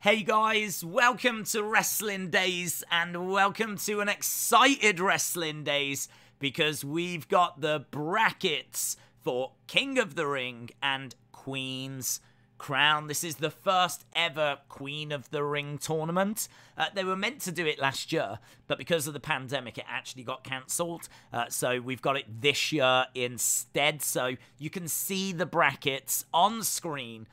Hey guys, welcome to Wrestling Days and welcome to an excited Wrestling Days because we've got the brackets for King of the Ring and Queen's Crown. This is the first ever Queen of the Ring tournament. They were meant to do it last year, but because of the pandemic, it actually got cancelled. So we've got it this year instead. So you can see the brackets on screen.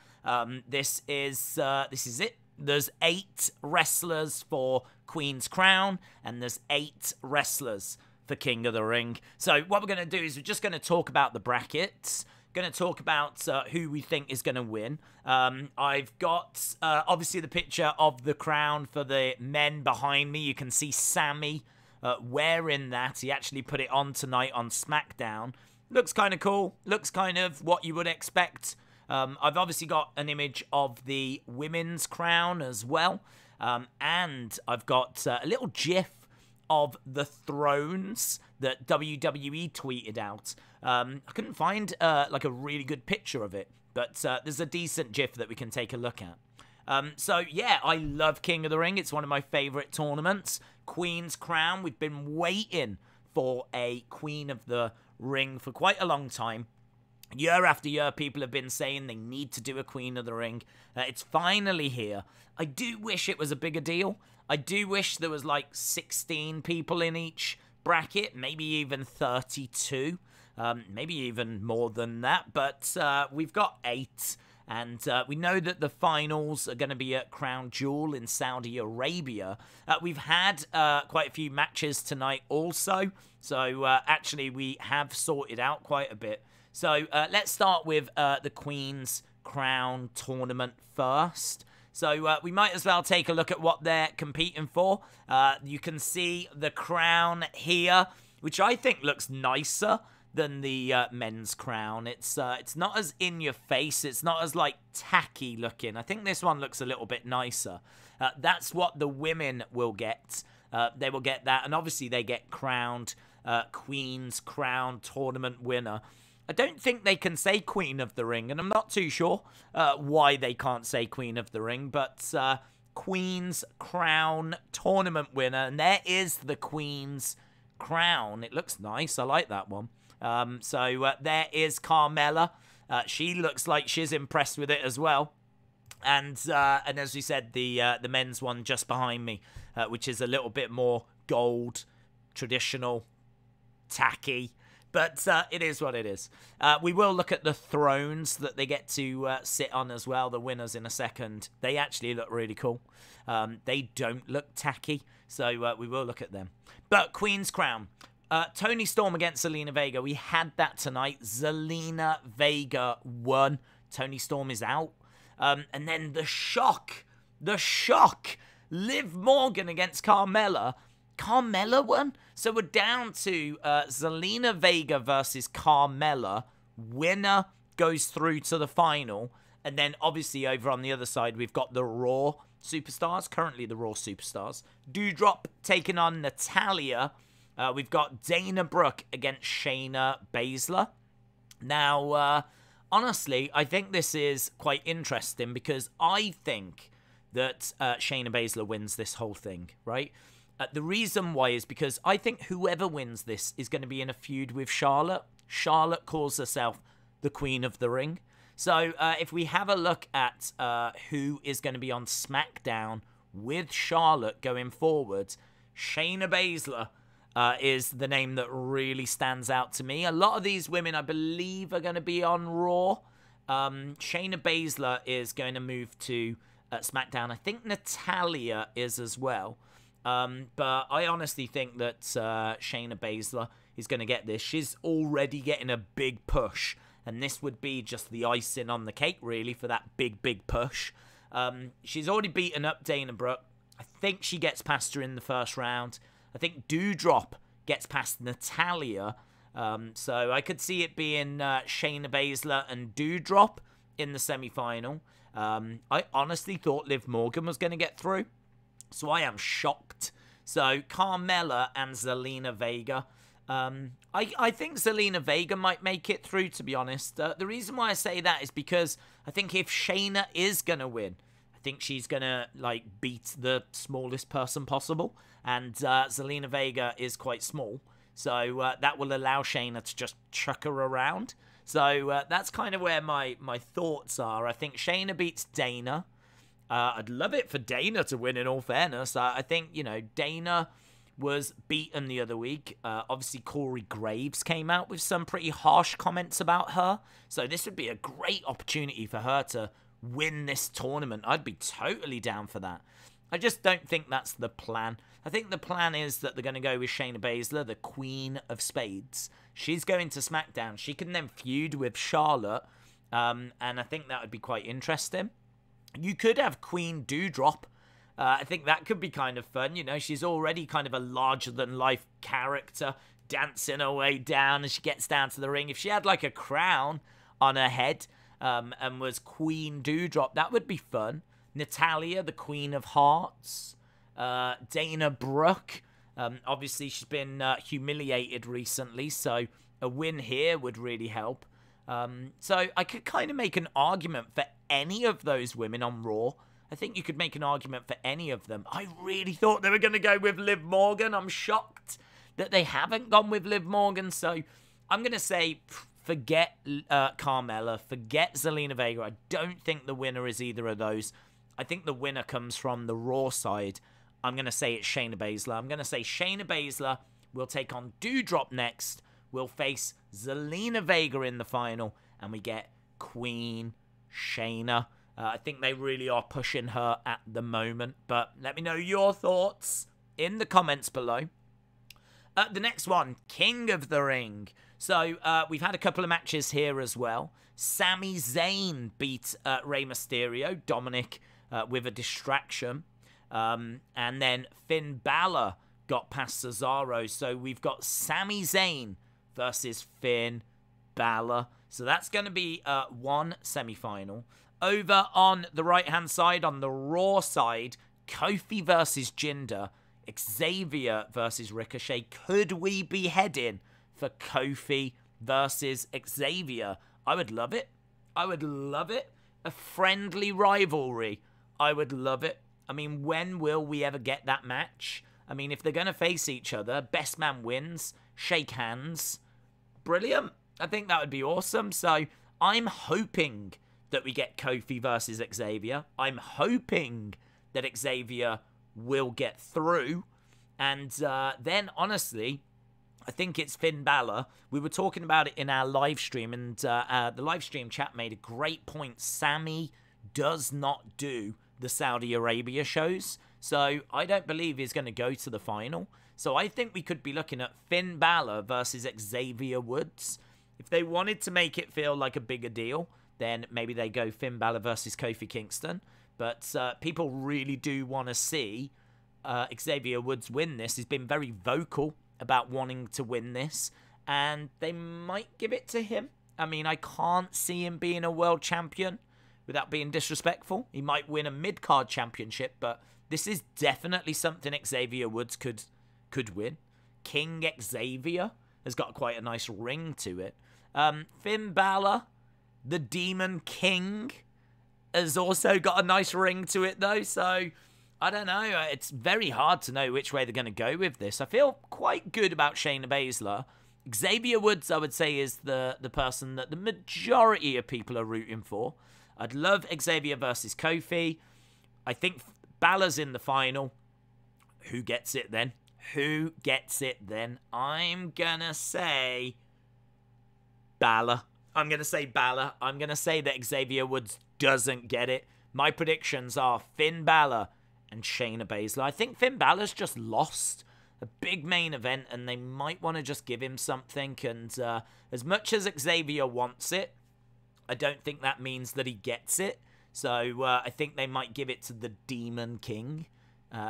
This is it. There's 8 wrestlers for Queen's Crown, and there's 8 wrestlers for King of the Ring. So what we're going to do is we're just going to talk about the brackets. Going to talk about who we think is going to win. I've got, obviously, the picture of the crown for the men behind me. You can see Sammy wearing that. He actually put it on tonight on SmackDown. Looks kind of cool. Looks kind of what you would expect. I've obviously got an image of the women's crown as well. And I've got a little gif of the thrones that WWE tweeted out. I couldn't find like a really good picture of it, but there's a decent gif that we can take a look at. So yeah, I love King of the Ring. It's one of my favorite tournaments. Queen's Crown. We've been waiting for a Queen of the Ring for quite a long time. Year after year, people have been saying they need to do a Queen of the Ring. It's finally here. I do wish it was a bigger deal. I do wish there was like 16 people in each bracket, maybe even 32, maybe even more than that. But we've got 8, and we know that the finals are going to be at Crown Jewel in Saudi Arabia. We've had quite a few matches tonight also, so actually we have sorted out quite a bit. So let's start with the Queen's Crown tournament first. So we might as well take a look at what they're competing for. You can see the crown here, which I think looks nicer than the men's crown. It's not as in your face. It's not as like tacky looking. I think this one looks a little bit nicer. That's what the women will get. They will get that, and obviously they get crowned Queen's Crown tournament winner. I don't think they can say Queen of the Ring, and I'm not too sure why they can't say Queen of the Ring, but Queen's Crown tournament winner, and there is the Queen's Crown. It looks nice. I like that one. So there is Carmella. She looks like she's impressed with it as well. And as we said, the men's one just behind me, which is a little bit more gold, traditional, tacky. But it is what it is. We will look at the thrones that they get to sit on as well, the winners in a second. They actually look really cool. They don't look tacky, so we will look at them. But Queen's Crown. Toni Storm against Zelina Vega. We had that tonight. Zelina Vega won. Toni Storm is out. And then the shock. Liv Morgan against Carmella. Carmella won. So we're down to Zelina Vega versus Carmella. Winner goes through to the final. And then obviously over on the other side, we've got the Raw Superstars. Currently the Raw Superstars. Doudrop taking on Natalya. We've got Dana Brooke against Shayna Baszler. Now, honestly, I think this is quite interesting because I think that Shayna Baszler wins this whole thing, right? The reason why is because I think whoever wins this is going to be in a feud with Charlotte. Charlotte calls herself the Queen of the Ring. So if we have a look at who is going to be on SmackDown with Charlotte going forward, Shayna Baszler is the name that really stands out to me. A lot of these women, I believe, are going to be on Raw. Shayna Baszler is going to move to SmackDown. I think Natalya is as well. But I honestly think that Shayna Baszler is going to get this. She's already getting a big push, and this would be just the icing on the cake, really, for that big push. She's already beaten up Dana Brooke. I think she gets past her in the first round. I think Doudrop gets past Natalya. So I could see it being Shayna Baszler and Doudrop in the semi-final. I honestly thought Liv Morgan was going to get through. So I am shocked. So Carmella and Zelina Vega. I think Zelina Vega might make it through, to be honest. The reason why I say that is because I think if Shayna is going to win, I think she's gonna like beat the smallest person possible, and Zelina Vega is quite small, so that will allow Shayna to just chuck her around. So that's kind of where my thoughts are. I think Shayna beats Dana. I'd love it for Dana to win, in all fairness. I think, you know, Dana was beaten the other week. Obviously, Corey Graves came out with some pretty harsh comments about her. So this would be a great opportunity for her to win this tournament. I'd be totally down for that. I just don't think that's the plan. I think the plan is that they're going to go with Shayna Baszler, the Queen of Spades. She's going to SmackDown. She can then feud with Charlotte, and I think that would be quite interesting. You could have Queen Doudrop. I think that could be kind of fun. You know, she's already kind of a larger-than-life character, dancing her way down as she gets down to the ring. If she had, like, a crown on her head and was Queen Doudrop, that would be fun. Natalya, the Queen of Hearts. Dana Brooke. Obviously, she's been humiliated recently, so a win here would really help. So I could kind of make an argument for any of those women on Raw. I think you could make an argument for any of them. I really thought they were going to go with Liv Morgan. I'm shocked that they haven't gone with Liv Morgan. So I'm going to say forget Carmella, forget Zelina Vega. I don't think the winner is either of those. I think the winner comes from the Raw side. I'm going to say it's Shayna Baszler. I'm going to say Shayna Baszler will take on Doudrop next. We'll face Zelina Vega in the final, and we get Queen Shayna. I think they really are pushing her at the moment, but let me know your thoughts in the comments below. The next one, King of the Ring. So we've had a couple of matches here as well. Sami Zayn beat Rey Mysterio, Dominic with a distraction. And then Finn Balor got past Cesaro. So we've got Sami Zayn versus Finn Balor. So that's going to be one semi-final. Over on the right-hand side, on the Raw side, Kofi versus Jinder, Xavier versus Ricochet. Could we be heading for Kofi versus Xavier? I would love it. I would love it. A friendly rivalry. I would love it. I mean, when will we ever get that match? I mean, if they're going to face each other, best man wins, shake hands. Brilliant. I think that would be awesome. So I'm hoping that we get Kofi versus Xavier. I'm hoping that Xavier will get through. And then, honestly, I think it's Finn Balor. We were talking about it in our live stream, and the live stream chat made a great point. Sami does not do the Saudi Arabia shows, so I don't believe he's going to go to the final. So I think we could be looking at Finn Balor versus Xavier Woods. If they wanted to make it feel like a bigger deal, then maybe they go Finn Balor versus Kofi Kingston. But people really do want to see Xavier Woods win this. He's been very vocal about wanting to win this, and they might give it to him. I mean, I can't see him being a world champion without being disrespectful. He might win a mid-card championship, but this is definitely something Xavier Woods could win. King Xavier has got quite a nice ring to it. Finn Balor, the Demon King, has also got a nice ring to it, though. So, I don't know. It's very hard to know which way they're going to go with this. I feel quite good about Shayna Baszler. Xavier Woods, I would say, is the person that the majority of people are rooting for. I'd love Xavier versus Kofi. I think Balor's in the final. Who gets it then? Who gets it then? I'm going to say Balor. I'm going to say Balor. I'm going to say that Xavier Woods doesn't get it. My predictions are Finn Balor and Shayna Baszler. I think Finn Balor's just lost a big main event, and they might want to just give him something. And as much as Xavier wants it, I don't think that means that he gets it. So I think they might give it to the Demon King.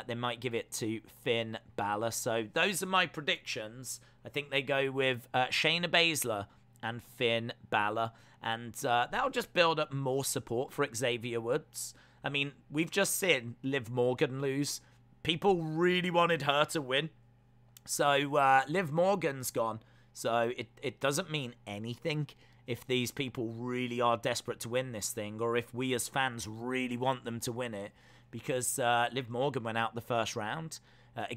They might give it to Finn Balor. So those are my predictions. I think they go with Shayna Baszler and Finn Balor. And that'll just build up more support for Xavier Woods. I mean, we've just seen Liv Morgan lose. People really wanted her to win. So Liv Morgan's gone. So it doesn't mean anything if these people really are desperate to win this thing, or if we as fans really want them to win it, because Liv Morgan went out the first round.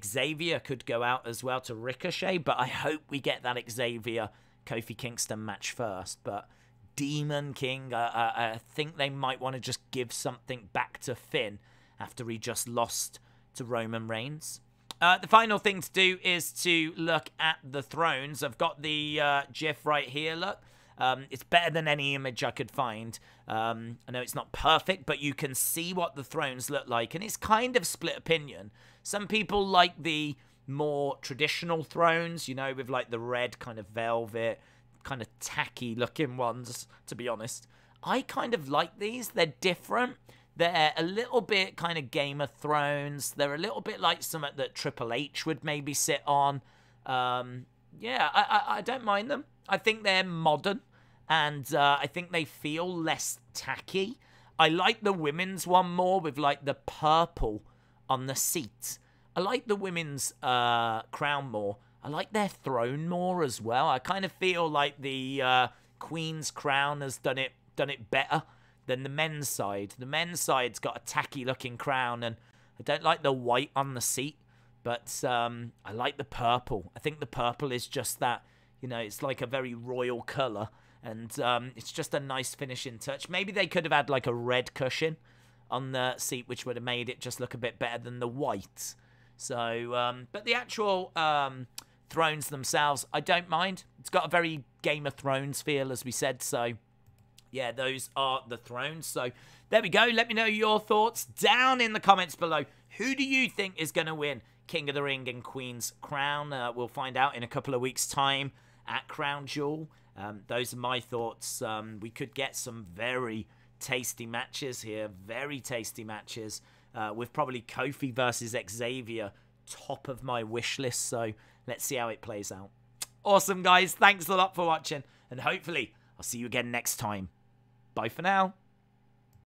Xavier could go out as well to Ricochet, but I hope we get that Xavier Kofi Kingston match first. But Demon King, I think they might want to just give something back to Finn after he just lost to Roman Reigns. The final thing to do is to look at the thrones. I've got the GIF right here, look. It's better than any image I could find. I know it's not perfect, but you can see what the thrones look like, and it's kind of split opinion. Some people like the more traditional thrones, you know, with like the red kind of velvet, kind of tacky looking ones, to be honest. I kind of like these. They're different. They're a little bit kind of Game of Thrones. They're a little bit like something that Triple H would maybe sit on. Yeah, I don't mind them. I think they're modern, and I think they feel less tacky. I like the women's one more with like the purple on the seat. I like the women's crown more. I like their throne more as well. I kind of feel like the Queen's crown has done it better than the men's side. The men's side's got a tacky looking crown, and I don't like the white on the seat, but I like the purple. I think the purple is just that, you know, it's like a very royal colour, and it's just a nice finishing touch. Maybe they could have had like a red cushion on the seat, which would have made it just look a bit better than the white. So, but the actual thrones themselves, I don't mind. It's got a very Game of Thrones feel, as we said, so yeah, those are the thrones. So there we go. Let me know your thoughts down in the comments below. Who do you think is going to win King of the Ring and Queen's Crown? We'll find out in a couple of weeks' time at Crown Jewel. Those are my thoughts. We could get some very tasty matches here. Very tasty matches. With probably Kofi versus Xavier top of my wish list. So let's see how it plays out. Awesome, guys. Thanks a lot for watching. And hopefully I'll see you again next time. Bye for now.